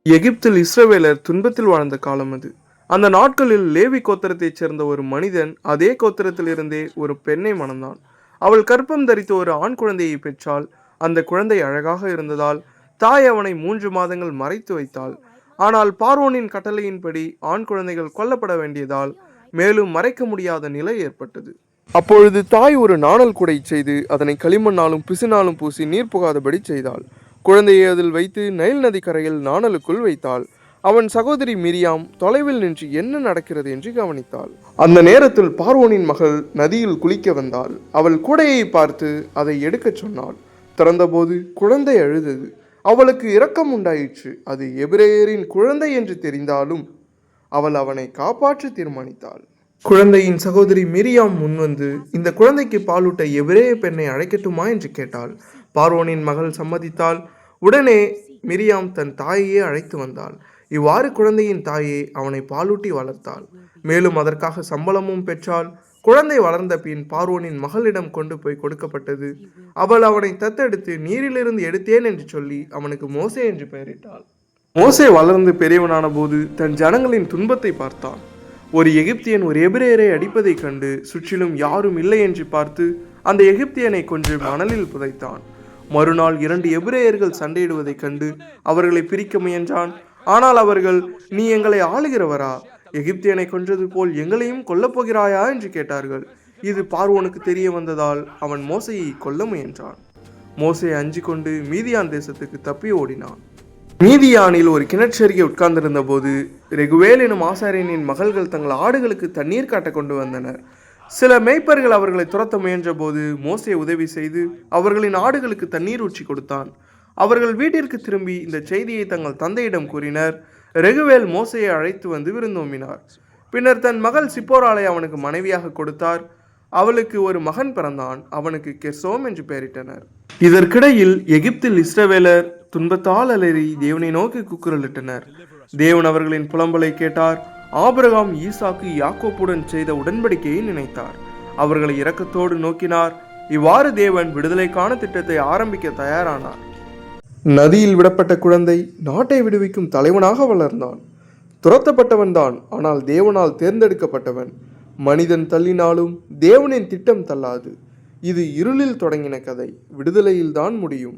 எகிப்தில் இஸ்ரவேலர் துன்பத்தில் வாழ்ந்த காலம் அது. அந்த நாட்களில் லேவி கோத்திரத்தைச் சேர்ந்த ஒரு மனிதன் அதே கோத்திரத்திலிருந்தே ஒரு பெண்ணை மணந்தான். அவள் கர்ப்பம் தரித்த ஒரு ஆண் குழந்தையை பெற்றாள். அந்த குழந்தை அழகாக இருந்ததால் தாய் அவனை 3 மாதங்கள் மறைத்து வைத்தாள். ஆனால் பார்வோனின் கட்டளையின்படி ஆண் குழந்தைகள் கொல்லப்பட வேண்டியதால் மேலும் மறைக்க முடியாத நிலை ஏற்பட்டது. அப்பொழுது தாய் ஒரு நாணல் கூடை செய்து அதனை களிமண்ணாலும் பிசினாலும் பூசி நீர் புகாதபடி செய்தாள். குழந்தையை அதில் வைத்து நைல் நதி கரையில் நாணலுக்குள் வைத்தாள். அவன் சகோதரி மிரியாம் தொலைவில் நின்று என்ன நடக்கிறது என்று கவனித்தாள். அந்த நேரத்தில் பார்வோனின் மகள் நதியில் குளிக்க வந்தாள். அவள் கூடையை பார்த்து அதை எடுக்கச் சொன்னாள். திறந்தபோது குழந்தை அழுதது. அவளுக்கு இரக்கம் உண்டாயிற்று. அது எபிரேயரின் குழந்தை என்று தெரிந்தாலும் அவள் அவனை காப்பாற்ற தீர்மானித்தாள். குழந்தையின் சகோதரி மிரியாம் முன்வந்து இந்த குழந்தைக்கு பாலூட்ட எபிரேய பெண்ணை அழைக்கட்டுமா என்று கேட்டாள். பார்வோனின் மகள் சம்மதித்தாள். உடனே மிரியாம் தன் தாயையே அழைத்து வந்தாள். இவ்வாறு குழந்தையின் தாயே அவனை பாலூட்டி வளர்த்தாள். மேலும் அதற்காக சம்பளமும் பெற்றாள். குழந்தை வளர்ந்த பின் பார்வோனின் மகளிடம் கொண்டு போய் கொடுக்கப்பட்டது. அவள் அவனை தத்தெடுத்து நீரிலிருந்து எடுத்தேன் என்று சொல்லி அவனுக்கு மோசே என்று பெயரிட்டாள். மோசே வளர்ந்து பெரியவனான போது தன் ஜனங்களின் துன்பத்தை பார்த்தான். ஒரு எகிப்தியன் ஒரு எபிரேயரை அடிப்பதைக் கண்டு சுற்றிலும் யாரும் இல்லை என்று பார்த்து அந்த எகிப்தியனை கொன்று மணலில் புதைத்தான். மறுநாள் 2 எபிரேயர்கள் சண்டையிடுவதைக் கண்டு அவர்களை பிரிக்க முயன்றான். ஆனால் அவர்கள், நீ எங்களை ஆளுகிறவரா? எகிப்தியனை கொன்றது போல் எங்களையும் கொல்லப்போகிறாயா என்று கேட்டார்கள். இது பார்வோனுக்கு தெரிய வந்ததால் அவன் மோசேயை கொல்ல முயன்றான். மோசே அஞ்சு கொண்டு மீதியான் தேசத்துக்கு தப்பி ஓடினான். மீதியானில் ஒரு கிணற்றருகே உட்கார்ந்திருந்த போது ரெகுவேல் எனும் ஆசாரியனின் மகள்கள் தங்கள் ஆடுகளுக்கு தண்ணீர் காட்ட கொண்டு வந்தனர். சில மேய்ப்பர்கள் அவர்களை துரத்த முயன்ற போது மோசே உதவி செய்து அவர்களின் ஆடுகளுக்கு தண்ணீர் ஊற்றி கொடுத்தான். அவர்கள் வீட்டிற்கு திரும்பி இந்த செய்தியை தங்கள் தந்தையிடம் கூறினர். ரெகுவேல் மோசையை அழைத்து வந்து விருந்தோம்பினார். பின்னர் தன் மகள் சிப்போராளை அவனுக்கு மனைவியாக கொடுத்தார். அவளுக்கு ஒரு மகன் பிறந்தான். அவனுக்கு கெர்சோம் என்று பெயரிட்டனர். இதற்கிடையில் எகிப்தில் இஸ்ரவேலர் துன்பத்தால் அலறி தேவனை நோக்கி கூக்குரலிட்டனர். தேவன் அவர்களின் புலம்பலை கேட்டார். ஆபிரகாம், ஈசாக்கு, யாக்கோப்புடன் செய்த உடன்படிக்கையை நினைத்தார். அவர்களை இரக்கத்தோடு நோக்கினார். இவ்வாறு தேவன் விடுதலைக்கான திட்டத்தை ஆரம்பிக்க தயாரானார். நதியில் விடப்பட்ட குழந்தை நாட்டை விடுவிக்கும் தலைவனாக வளர்ந்தான். துரத்தப்பட்டவன் தான், ஆனால் தேவனால் தேர்ந்தெடுக்கப்பட்டவன். மனிதன் தள்ளினாலும் தேவனின் திட்டம் தள்ளாது. இது இருளில் தொடங்கின கதை, விடுதலையில்தான் முடியும்.